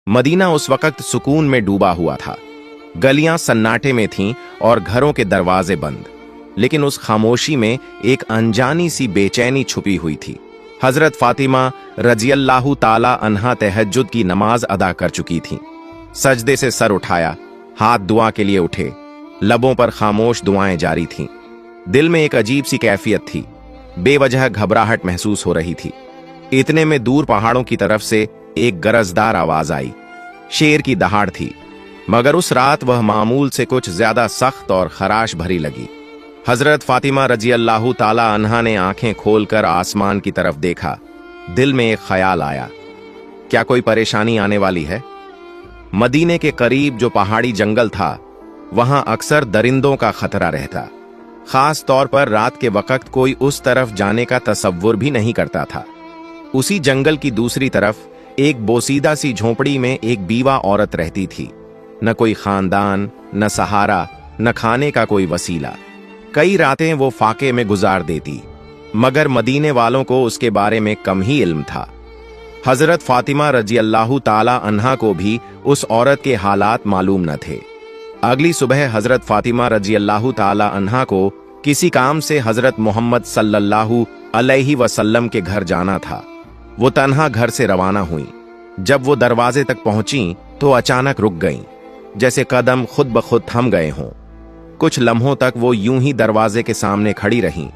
Medina उस वक्त सुकून में डूबा हुआ था। गलियां सन्नाटे में थीं और घरों के दरवाजे बंद, लेकिन उस खामोशी में एक अनजानी सी बेचैनी छुपी हुई थी। हजरत फातिमा रजियल्लाहु ताला अन्हा तहज्जुद की नमाज अदा कर चुकी थीं। सजदे से सर उठाया, हाथ दुआ के लिए उठे, लबों पर खामोश दुआएं जारी थीं। दिल में एक अजीब सी कैफियत थी, बेवजह घबराहट महसूस हो रही थी। इतने में दूर पहाड़ों की तरफ से एक गरजदार आवाज आई। शेर की दहाड़ थी, मगर उस रात वह मामूल से कुछ ज्यादा सख्त और खराश भरी लगी। हजरत फातिमा रजियल्लाहु ताला अन्हा ने आंखें खोलकर आसमान की तरफ देखा। दिल में एक ख्याल आया, क्या कोई परेशानी आने वाली है? मदीने के करीब जो पहाड़ी जंगल था, वहां अक्सर दरिंदों का खतरा रहता। खास तौर पर रात के वक्त कोई उस तरफ जाने का तसव्वुर भी नहीं करता था। उसी जंगल की दूसरी तरफ एक बोसीदा सी झोंपड़ी में एक बीवा औरत रहती थी। न कोई खानदान, न सहारा, न खाने का कोई वसीला। कई रातें वो फाके में गुजार देती, मगर मदीने वालों को उसके बारे में कम ही इल्म था। हजरत फातिमा रजियल्लाहु ताला अन्हा को भी उस औरत के हालात मालूम न थे। अगली सुबह हजरत फातिमा रजियल्लाहु ताला अन्हा को किसी काम से हजरत मोहम्मद सल्लल्लाहु अलैहि वसल्लम के घर जाना था। वो तन्हा घर से रवाना हुई। जब वो दरवाजे तक पहुंची तो अचानक रुक गईं, जैसे कदम खुद ब खुद थम गए हों। कुछ लम्हों तक वो यूं ही दरवाजे के सामने खड़ी रहीं।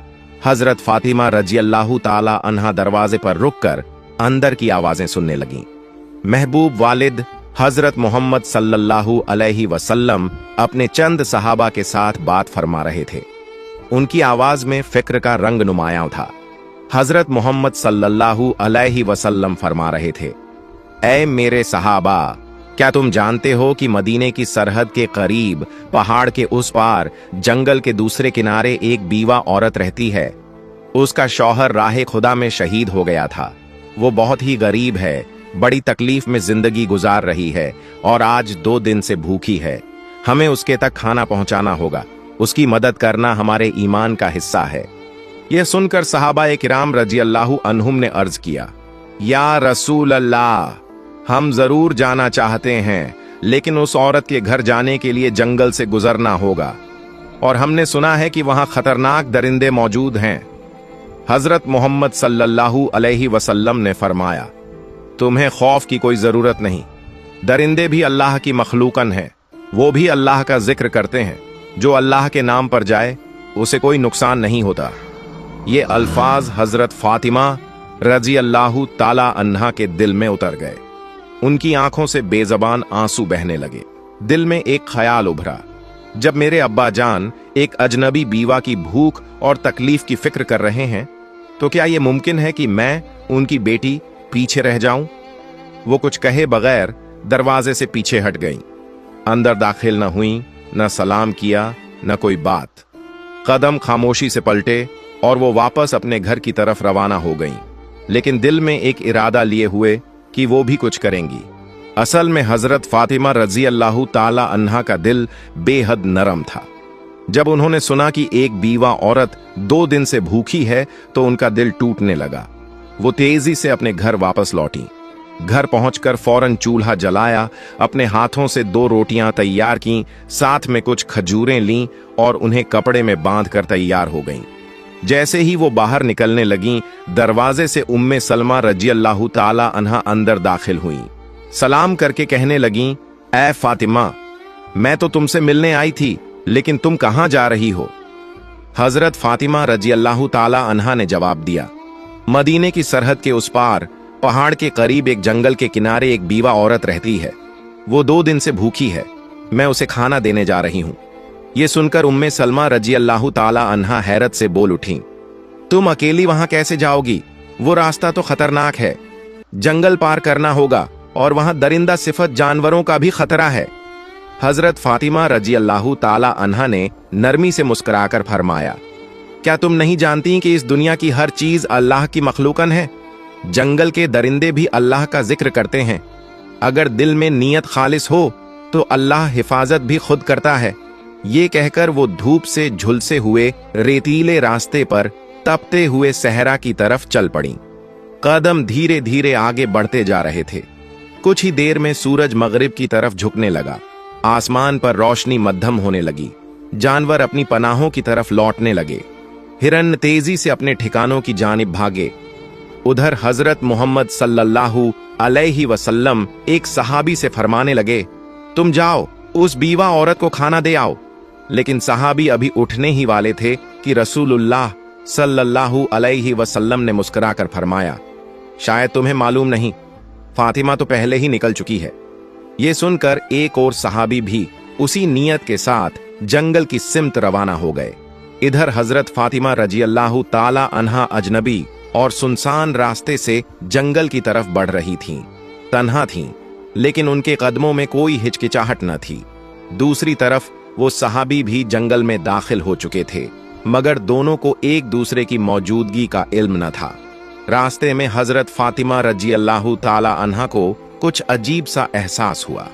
हजरत फातिमा रजियल्लाहु ताला अन्हा दरवाजे पर रुककर अंदर की आवाजें सुनने लगीं। महबूब वालिद हजरत मोहम्मद सल्लल्लाहु अलैहि वसल्लम अपने चंद सहाबा के साथ बात फरमा रहे थे। उनकी आवाज में फिक्र का रंग नुमायां था। हजरत मोहम्मद सल्लल्लाहु अलैहि वसल्लम फरमा रहे थे, ऐ मेरे सहाबा, क्या तुम जानते हो कि मदीने की सरहद के करीब पहाड़ के उस पार जंगल के दूसरे किनारे एक बीवा औरत रहती है। उसका शौहर राहे खुदा में शहीद हो गया था। वो बहुत ही गरीब है, बड़ी तकलीफ में जिंदगी गुजार रही है और आज 2 दिन से भूखी है। हमें उसके तक खाना पहुंचाना होगा। उसकी मदद करना हमारे ईमान का हिस्सा है। यह सुनकर सहाबा किराम रजियल्लाहु अन्हुम ने अर्ज किया, या रसूल अल्लाह, हम जरूर जाना चाहते हैं, लेकिन उस औरत के घर जाने के लिए जंगल से गुजरना होगा और हमने सुना है कि वहां खतरनाक दरिंदे मौजूद हैं। हजरत मोहम्मद सल्लल्लाहु अलैहि वसल्लम ने फरमाया, तुम्हें खौफ की कोई जरूरत नहीं। दरिंदे भी अल्लाह की मखलूकन है, वो भी अल्लाह का जिक्र करते हैं। जो अल्लाह के नाम पर जाए उसे कोई नुकसान नहीं होता। ये अल्फाज हजरत फातिमा रजियल्लाहु ताला अन्हा के दिल में उतर गए। उनकी आंखों से बेजबान आंसू बहने लगे। दिल में एक ख्याल उभरा, जब मेरे अब्बा जान एक अजनबी बीवा की भूख और तकलीफ की फिक्र कर रहे हैं, तो क्या यह मुमकिन है कि मैं उनकी बेटी पीछे रह जाऊं? वो कुछ कहे बगैर दरवाजे से पीछे हट गईं। अंदर दाखिल न हुई, न सलाम किया, न कोई बात। कदम खामोशी से पलटे और वो वापस अपने घर की तरफ रवाना हो गईं, लेकिन दिल में एक इरादा लिए हुए कि वो भी कुछ करेंगी। असल में हजरत फातिमा रजियल्लाहु ताला अन्हा का दिल बेहद नरम था। जब उन्होंने सुना कि एक बीवा औरत 2 दिन से भूखी है तो उनका दिल टूटने लगा। वो तेजी से अपने घर वापस लौटी। घर पहुंचकर फौरन चूल्हा जलाया, अपने हाथों से 2 रोटियां तैयार की, साथ में कुछ खजूरें लीं और उन्हें कपड़े में बांधकर तैयार हो गईं। जैसे ही वो बाहर निकलने लगीं, दरवाजे से उम्मे सलमा रजियल्लाहु ताला अन्हा अंदर दाखिल हुईं। सलाम करके कहने लगीं, ऐ फातिमा, मैं तो तुमसे मिलने आई थी, लेकिन तुम कहां जा रही हो? हजरत फातिमा रजियल्लाहु ताला अन्हा ने जवाब दिया, मदीने की सरहद के उस पार पहाड़ के करीब एक जंगल के किनारे एक बीवा औरत रहती है। वो 2 दिन से भूखी है, मैं उसे खाना देने जा रही हूं। ये सुनकर उम्मे सलमा रजियल्लाहु ताला अन्हा हैरत से बोल उठी, तुम अकेली वहां कैसे जाओगी? वो रास्ता तो खतरनाक है, जंगल पार करना होगा और वहां दरिंदा सिफत जानवरों का भी खतरा है। हजरत फातिमा रजियल्लाहु ताला अन्हा ने नरमी से मुस्कुराकर फरमाया, क्या तुम नहीं जानती कि इस दुनिया की हर चीज अल्लाह की मखलूकन है? जंगल के दरिंदे भी अल्लाह का जिक्र करते हैं। अगर दिल में नीयत खालिस हो तो अल्लाह हिफाजत भी खुद करता है। ये कहकर वो धूप से झुलसे हुए रेतीले रास्ते पर तपते हुए सहरा की तरफ चल पड़ी। कदम धीरे धीरे आगे बढ़ते जा रहे थे। कुछ ही देर में सूरज मगरिब की तरफ झुकने लगा। आसमान पर रोशनी मध्यम होने लगी। जानवर अपनी पनाहों की तरफ लौटने लगे। हिरन तेजी से अपने ठिकानों की जानिब भागे। उधर हजरत मोहम्मद सल्लल्लाहु अलैहि वसल्लम एक सहाबी से फरमाने लगे, तुम जाओ उस बीवा औरत को खाना दे आओ। लेकिन सहाबी अभी उठने ही वाले थे कि रसूलुल्लाह सल्लल्लाहु अलैहि वसल्लम ने मुस्कुराकर फरमाया, शायद तुम्हें मालूम नहीं, फातिमा तो पहले ही निकल चुकी है। ये सुनकर एक और सहाबी भी उसी नियत के साथ जंगल की सिमत रवाना हो गए। इधर हजरत फातिमा रजी अल्लाह ताला अन्हा अजनबी और सुनसान रास्ते से जंगल की तरफ बढ़ रही थीं। तन्हा थीं, लेकिन उनके कदमों में कोई हिचकिचाहट न थी। दूसरी तरफ वो सहाबी भी जंगल में दाखिल हो चुके थे, मगर दोनों को एक दूसरे की मौजूदगी का इल्म न था। रास्ते में हजरत फातिमा रजी अल्लाह ताला अन्हा को कुछ अजीब सा एहसास हुआ,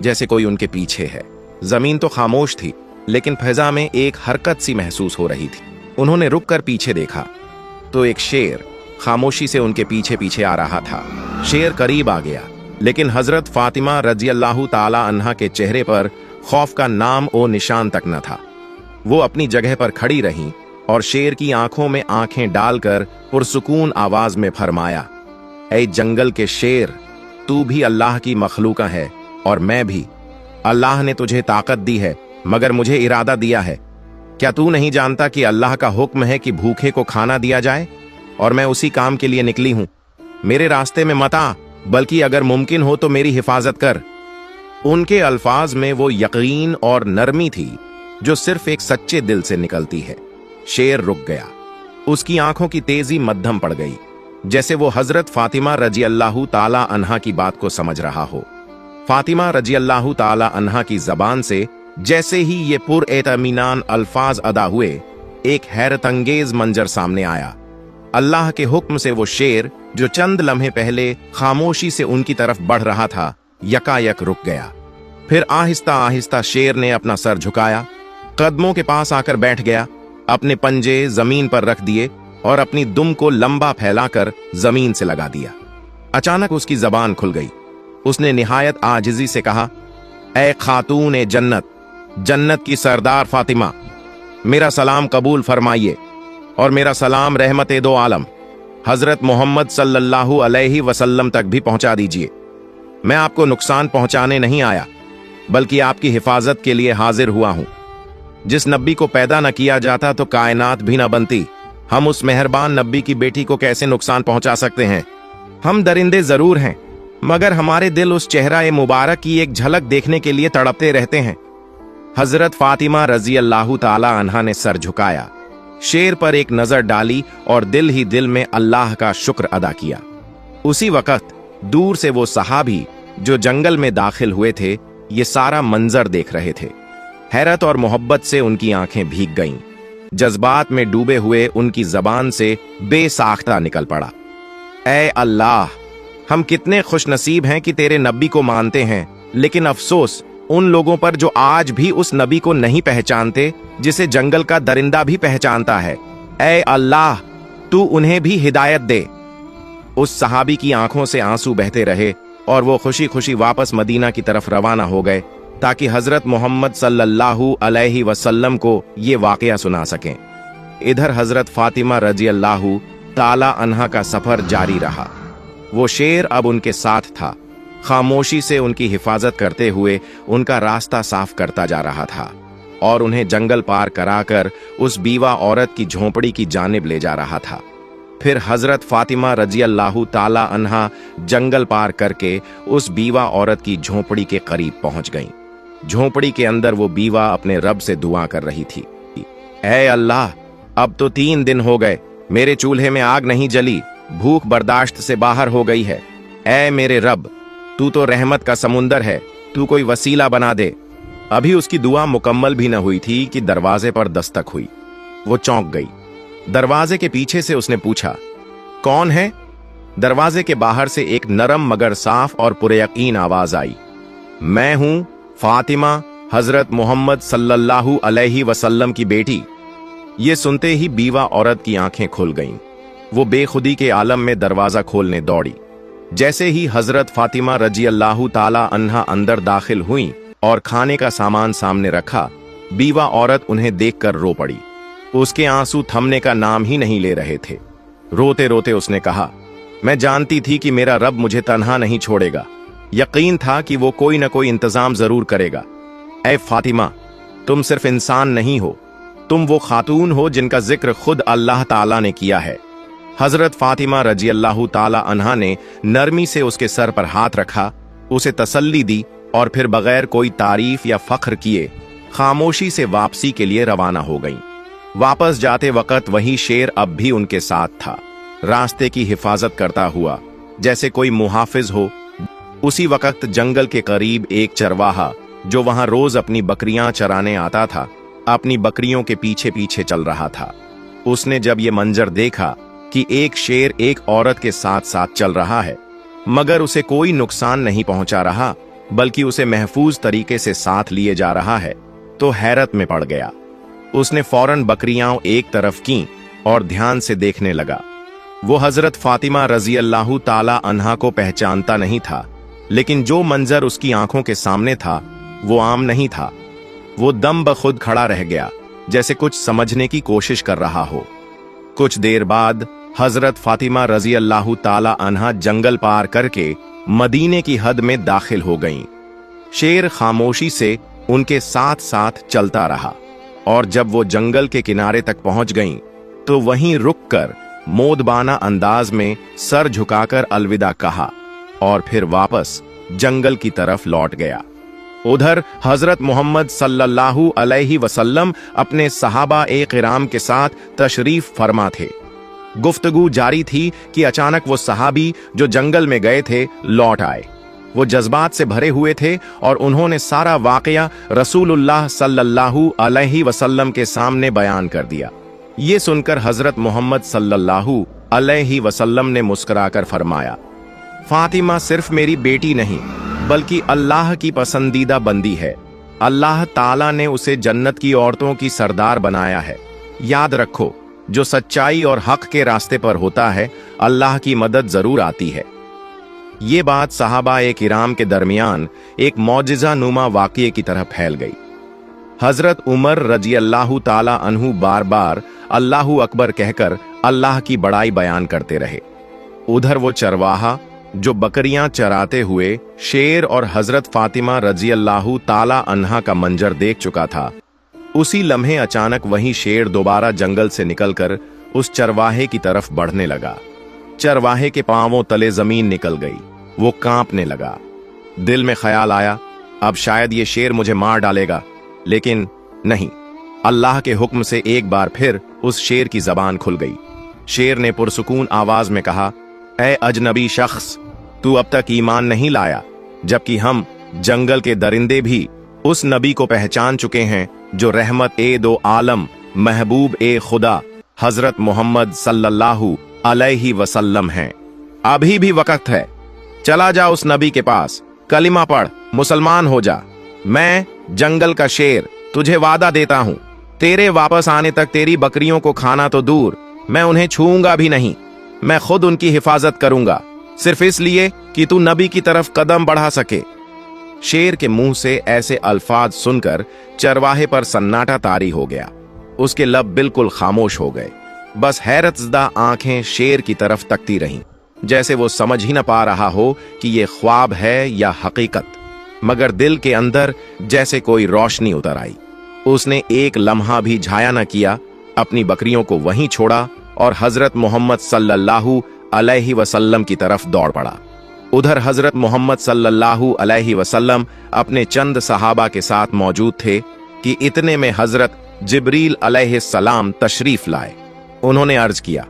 जैसे कोई उनके पीछे है। जमीन तो खामोश थी, लेकिन फिजा में एक हरकत सी महसूस हो रही थी। उन्होंने रुक कर पीछे देखा तो एक शेर खामोशी से उनके पीछे पीछे आ रहा था। शेर करीब आ गया, लेकिन हजरत फातिमा रजी अल्लाह ताला अन्हा के चेहरे पर खौफ का नाम और निशान तक न था। वो अपनी जगह पर खड़ी रहीं और शेर की आंखों में आंखें डालकर पुरसुकून आवाज में फरमाया, ऐ जंगल के शेर, तू भी अल्लाह की मखलूका है और मैं भी। अल्लाह ने तुझे ताकत दी है, मगर मुझे इरादा दिया है। क्या तू नहीं जानता कि अल्लाह का हुक्म है कि भूखे को खाना दिया जाए, और मैं उसी काम के लिए निकली हूं। मेरे रास्ते में मत आ, बल्कि अगर मुमकिन हो तो मेरी हिफाजत कर। उनके अल्फाज में वो यकीन और नरमी थी जो सिर्फ एक सच्चे दिल से निकलती है। शेर रुक गया। उसकी आंखों की तेजी मध्यम पड़ गई, जैसे वो हजरत फातिमा रजी अल्लाह ताला अन्हा की बात को समझ रहा हो। फातिमा रजी अल्लाह ताला अन्हा की जबान से जैसे ही ये पुरएतमीनान अल्फाज अदा हुए, एक हैरतंगेज मंजर सामने आया। अल्लाह के हुक्म से वो शेर जो चंद लम्हे पहले खामोशी से उनकी तरफ बढ़ रहा था, यकायक रुक गया। फिर आहिस्ता आहिस्ता शेर ने अपना सर झुकाया, कदमों के पास आकर बैठ गया, अपने पंजे जमीन पर रख दिए और अपनी दुम को लंबा फैलाकर जमीन से लगा दिया। अचानक उसकी जबान खुल गई। उसने निहायत आजिजी से कहा, ऐ खातून जन्नत, जन्नत की सरदार फातिमा, मेरा सलाम कबूल फरमाइए और मेरा सलाम रहमत दो आलम हजरत मोहम्मद सल्लल्लाहु अलैहि वसल्लम तक भी पहुंचा दीजिए। मैं आपको नुकसान पहुंचाने नहीं आया, बल्कि आपकी हिफाजत के लिए हाजिर हुआ हूं। जिस नब्बी को पैदा न किया जाता तो कायनात भी न बनती। हम उस मेहरबान नब्बी की बेटी को कैसे नुकसान पहुंचा सकते हैं? हम दरिंदे जरूर हैं, मगर हमारे दिल उस चेहरा मुबारक की एक झलक देखने के लिए तड़पते रहते हैं। हजरत फातिमा रजी अल्लाह ताला अन्हा ने सर झुकाया, शेर पर एक नजर डाली और दिल ही दिल में अल्लाह का शुक्र अदा किया। उसी वक्त दूर से वो सहाबी जो जंगल में दाखिल हुए थे, ये सारा मंजर देख रहे थे। हैरत और मोहब्बत से उनकी आंखें भीग गईं। जज्बात में डूबे हुए उनकी जबान से बेसाख्ता निकल पड़ा, ऐ अल्लाह, हम कितने खुशनसीब हैं कि तेरे नबी को मानते हैं, लेकिन अफसोस उन लोगों पर जो आज भी उस नबी को नहीं पहचानते जिसे जंगल का दरिंदा भी पहचानता है। ऐ अल्लाह, तू उन्हें भी हिदायत दे। उस सहाबी की आंखों से आंसू बहते रहे और वो खुशी खुशी वापस मदीना की तरफ रवाना हो गए, ताकि हजरत मोहम्मद सल्लल्लाहु अलैहि वसल्लम को ये वाकया सुना सकें। इधर हजरत फातिमा रजी अल्लाह ताला अन्हा का सफर जारी रहा। वो शेर अब उनके साथ था, खामोशी से उनकी हिफाजत करते हुए उनका रास्ता साफ करता जा रहा था और उन्हें जंगल पार कराकर उस बीवा औरत की झोंपड़ी की जानिब ले जा रहा था। फिर हजरत फातिमा रजी अल्लाह ताला अन्हा जंगल पार करके उस बीवा औरत की झोंपड़ी के करीब पहुंच गईं। झोंपड़ी के अंदर वो बीवा अपने रब से दुआ कर रही थी, ऐ अल्लाह, अब तो 3 दिन हो गए, मेरे चूल्हे में आग नहीं जली, भूख बर्दाश्त से बाहर हो गई है। ऐ मेरे रब, तू तो रहमत का समुंदर है, तू कोई वसीला बना दे। अभी उसकी दुआ मुकम्मल भी न हुई थी कि दरवाजे पर दस्तक हुई। वो चौंक गई। दरवाजे के पीछे से उसने पूछा, कौन है? दरवाजे के बाहर से एक नरम मगर साफ और पुरयकीन आवाज आई, मैं हूं फातिमा, हजरत मोहम्मद सल्लल्लाहु अलैहि वसल्लम की बेटी। ये सुनते ही बीवा औरत की आंखें खुल गईं। वो बेखुदी के आलम में दरवाजा खोलने दौड़ी। जैसे ही हजरत फातिमा रजी अल्लाह ताला अन्हा अंदर दाखिल हुई और खाने का सामान सामने रखा, बीवा औरत उन्हें देखकर रो पड़ी। उसके आंसू थमने का नाम ही नहीं ले रहे थे। रोते रोते उसने कहा, मैं जानती थी कि मेरा रब मुझे तन्हा नहीं छोड़ेगा। यकीन था कि वो कोई न कोई इंतजाम जरूर करेगा। ऐ फातिमा, तुम सिर्फ इंसान नहीं हो, तुम वो खातून हो जिनका जिक्र खुद अल्लाह ताला ने किया है। हजरत फातिमा रजी अल्लाह ताला अन्हा ने नरमी से उसके सर पर हाथ रखा, उसे तसल्ली दी और फिर बगैर कोई तारीफ या फख्र किए खामोशी से वापसी के लिए रवाना हो गईं। वापस जाते वक्त वही शेर अब भी उनके साथ था, रास्ते की हिफाजत करता हुआ जैसे कोई मुहाफिज हो। उसी वक्त जंगल के करीब एक चरवाहा जो वहां रोज अपनी बकरियां चराने आता था, अपनी बकरियों के पीछे पीछे चल रहा था। उसने जब ये मंजर देखा कि एक शेर एक औरत के साथ साथ चल रहा है, मगर उसे कोई नुकसान नहीं पहुंचा रहा बल्कि उसे महफूज तरीके से साथ लिए जा रहा है, तो हैरत में पड़ गया। उसने फौरन बकरियां एक तरफ की और ध्यान से देखने लगा। वो हजरत फातिमा रजी अल्लाह ताला अन्हा को पहचानता नहीं था, लेकिन जो मंजर उसकी आंखों के सामने था वो आम नहीं था। वो दम बखुद खड़ा रह गया, जैसे कुछ समझने की कोशिश कर रहा हो। कुछ देर बाद हजरत फातिमा रजी अल्लाह ताला अन्हा जंगल पार करके मदीने की हद में दाखिल हो गईं। शेर खामोशी से उनके साथ साथ चलता रहा और जब वो जंगल के किनारे तक पहुंच गईं, तो वहीं रुककर मोदबाना अंदाज में सर झुकाकर अलविदा कहा और फिर वापस जंगल की तरफ लौट गया। उधर हजरत मोहम्मद सल्लल्लाहु अलैहि वसल्लम अपने सहाबा-ए किराम के साथ तशरीफ फरमा थे। गुफ्तगू जारी थी कि अचानक वो सहाबी जो जंगल में गए थे लौट आए। वो जज्बात से भरे हुए थे और उन्होंने सारा वाकया रसूलुल्लाह सल्लल्लाहु अलैहि वसल्लम के सामने बयान कर दिया। ये सुनकर हजरत मोहम्मद सल्लल्लाहु अलैहि वसल्लम ने मुस्कुराकर फरमाया, फातिमा सिर्फ मेरी बेटी नहीं बल्कि अल्लाह की पसंदीदा बंदी है। अल्लाह ताला ने उसे जन्नत की औरतों की सरदार बनाया है। याद रखो, जो सच्चाई और हक के रास्ते पर होता है, अल्लाह की मदद जरूर आती है। ये बात सहाबा-ए किराम के दरमियान एक मौजिज़ा नुमा वाक़ये की तरह फैल गई। हजरत उमर रजी अल्लाह ताला अन्हु बार बार अल्लाहु अकबर कहकर अल्लाह की बड़ाई बयान करते रहे। उधर वो चरवाहा जो बकरियां चराते हुए शेर और हजरत फातिमा रजी अल्लाह ताला अन्हा का मंजर देख चुका था, उसी लम्हे अचानक वही शेर दोबारा जंगल से निकलकर उस चरवाहे की तरफ बढ़ने लगा। चरवाहे के पांवों तले जमीन निकल गई। वो कांपने लगा। दिल में ख्याल आया, अब शायद ये शेर मुझे मार डालेगा, लेकिन नहीं। अल्लाह के हुक्म से एक बार फिर उस शेर की जबान खुल गई। शेर ने पुरसुकून आवाज में कहा, ऐ अजनबी शख्स, तू अब तक ईमान नहीं लाया, जबकि हम जंगल के दरिंदे भी उस नबी को पहचान चुके हैं जो रहमत ए दो आलम महबूब ए खुदा हजरत मोहम्मद सल्लल्लाहु अलैहि वसल्लम हैं। अभी भी वक्त है, चला जा उस नबी के पास, कलिमा पढ़, मुसलमान हो जा। मैं जंगल का शेर तुझे वादा देता हूं, तेरे वापस आने तक तेरी बकरियों को खाना तो दूर, मैं उन्हें छूऊंगा भी नहीं। मैं खुद उनकी हिफाजत करूंगा, सिर्फ इसलिए कि तू नबी की तरफ कदम बढ़ा सके। शेर के मुंह से ऐसे अल्फाज सुनकर चरवाहे पर सन्नाटा तारी हो गया। उसके लब बिल्कुल खामोश हो गए। बस हैरतज़दा आंखें शेर की तरफ तकती रहीं, जैसे वो समझ ही न पा रहा हो कि ये ख्वाब है या हकीकत। मगर दिल के अंदर जैसे कोई रोशनी उतर आई। उसने एक लम्हा भी झाया न किया, अपनी बकरियों को वहीं छोड़ा और हजरत मोहम्मद सल्लल्लाहु अलैहि वसल्लम की तरफ दौड़ पड़ा। उधर हजरत मोहम्मद सल्लल्लाहु अलैहि वसल्लम अपने चंद सहाबा के साथ मौजूद थे कि इतने में हजरत जिब्रील अलैहिस्सलाम तशरीफ लाए। उन्होंने अर्ज किया,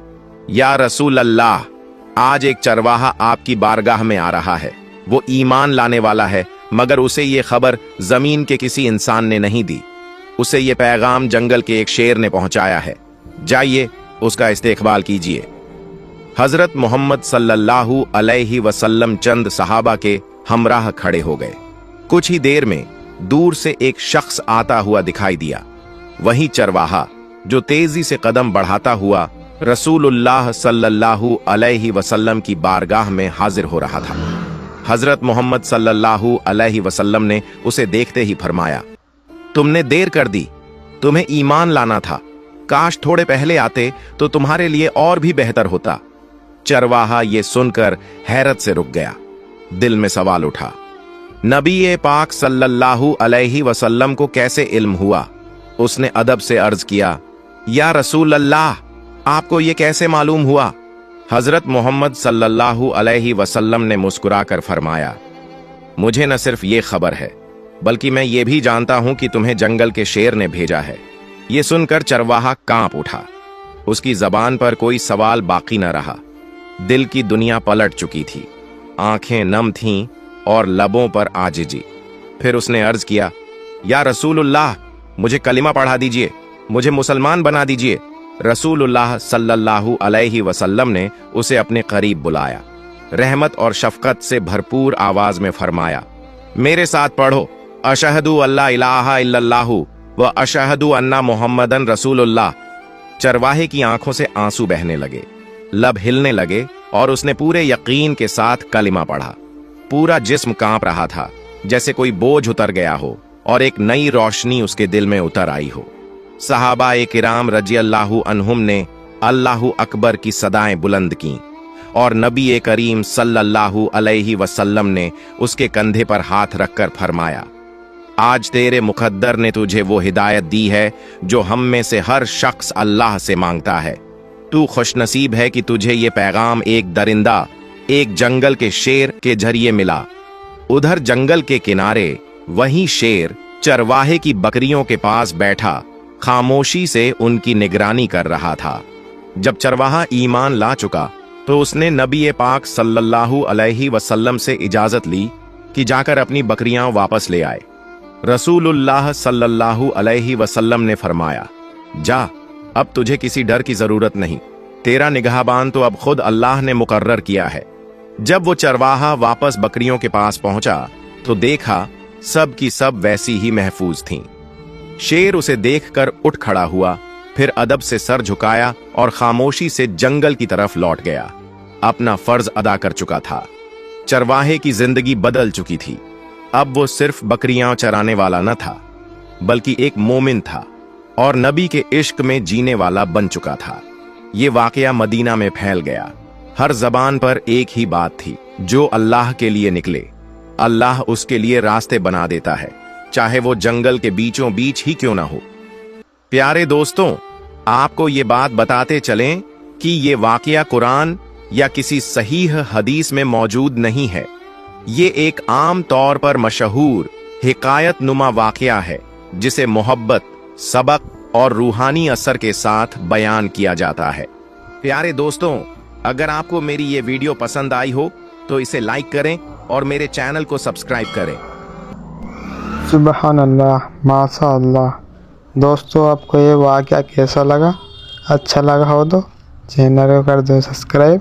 या रसूल अल्लाह, आज एक चरवाहा आपकी बारगाह में आ रहा है। वो ईमान लाने वाला है, मगर उसे ये खबर जमीन के किसी इंसान ने नहीं दी। उसे ये पैगाम जंगल के एक शेर ने पहुंचाया है। जाइए, उसका इस्तेकबाल कीजिए। हजरत मोहम्मद सल्लल्लाहु अलैहि वसल्लम चंद सहाबा के हमराह खड़े हो गए। कुछ ही देर में दूर से एक शख्स आता हुआ दिखाई दिया। वही चरवाहा जो तेजी से कदम बढ़ाता हुआ रसूलुल्लाह सल्लल्लाहु अलैहि वसल्लम की बारगाह में हाजिर हो रहा था। हजरत मोहम्मद सल्लल्लाहु अलैहि वसल्लम ने उसे देखते ही फरमाया, तुमने देर कर दी, तुम्हें ईमान लाना था, काश थोड़े पहले आते तो तुम्हारे लिए और भी बेहतर होता। चरवाहा ये सुनकर हैरत से रुक गया। दिल में सवाल उठा, नबी पाक सल्लल्लाहु अलैहि वसल्लम को कैसे इल्म हुआ? उसने अदब से अर्ज किया, या रसूल अल्लाह, आपको ये कैसे मालूम हुआ? हजरत मोहम्मद सल्लल्लाहु अलैहि वसल्लम ने मुस्कुराकर फरमाया, मुझे न सिर्फ ये खबर है, बल्कि मैं ये भी जानता हूं कि तुम्हें जंगल के शेर ने भेजा है। ये सुनकर चरवाहा कांप उठा। उसकी जबान पर कोई सवाल बाकी न रहा। दिल की दुनिया पलट चुकी थी, आंखें नम थीं और लबों पर आजिजी। फिर उसने अर्ज किया, या रसूलुल्लाह, मुझे कलिमा पढ़ा दीजिए, मुझे मुसलमान बना दीजिए। रसूलुल्लाह सल्लल्लाहु अलैहि वसल्लम ने उसे अपने करीब बुलाया। रहमत और शफकत से भरपूर आवाज में फरमाया, मेरे साथ पढ़ो, अशहदु अल्ला इलाहा इल्लल्लाहु व अशहदु अन्ना मुहम्मदन रसूलुल्लाह। चरवाहे की आंखों से आंसू बहने लगे, लब हिलने लगे और उसने पूरे यकीन के साथ कलिमा पढ़ा। पूरा जिस्म कांप रहा था, जैसे कोई बोझ उतर गया हो और एक नई रोशनी उसके दिल में उतर आई हो। सहाबाए किराम रज़ियल्लाहु अन्हुम ने अल्लाहु अकबर की सदाएं बुलंद की और नबी करीम सल्लल्लाहु अलैहि वसल्लम ने उसके कंधे पर हाथ रखकर फरमाया, आज तेरे मुकद्दर ने तुझे वो हिदायत दी है जो हम में से हर शख्स अल्लाह से मांगता है। तू खुशनसीब है कि तुझे ये पैगाम एक दरिंदा, एक जंगल के शेर के जरिए मिला। उधर जंगल के किनारे वही शेर चरवाहे की बकरियों के पास बैठा खामोशी से उनकी निगरानी कर रहा था। जब चरवाहा ईमान ला चुका तो उसने नबी पाक सल्लल्लाहु अलैहि वसल्लम से इजाजत ली कि जाकर अपनी बकरियां वापस ले आए। रसूलुल्लाह सल्लल्लाहु अलैहि वसल्लम ने फरमाया, जा, अब तुझे किसी डर की जरूरत नहीं, तेरा निगहबान तो अब खुद अल्लाह ने मुकर्रर किया है। जब वो चरवाहा वापस बकरियों के पास पहुंचा तो देखा सब की सब वैसी ही महफूज थीं। शेर उसे देखकर उठ खड़ा हुआ, फिर अदब से सर झुकाया और खामोशी से जंगल की तरफ लौट गया। अपना फर्ज अदा कर चुका था। चरवाहे की जिंदगी बदल चुकी थी। अब वो सिर्फ बकरियां चराने वाला न था, बल्कि एक मोमिन था और नबी के इश्क में जीने वाला बन चुका था। ये वाकया मदीना में फैल गया। हर जबान पर एक ही बात थी, जो अल्लाह के लिए निकले, अल्लाह उसके लिए रास्ते बना देता है, चाहे वो जंगल के बीचों बीच ही क्यों ना हो। प्यारे दोस्तों, आपको ये बात बताते चलें कि ये वाकया कुरान या किसी सहीह हदीस में मौजूद नहीं है। ये एक आम तौर पर मशहूर हिकायत नुमा वाकया है, जिसे मोहब्बत, सबक और रूहानी असर के साथ बयान किया जाता है। प्यारे दोस्तों, अगर आपको मेरी ये वीडियो पसंद आई हो तो इसे लाइक करें और मेरे चैनल को सब्सक्राइब करें। सुबहान अल्लाह, माशा अल्लाह। दोस्तों, आपको ये वाकया कैसा लगा? अच्छा लगा हो तो चैनल को कर दो सब्सक्राइब।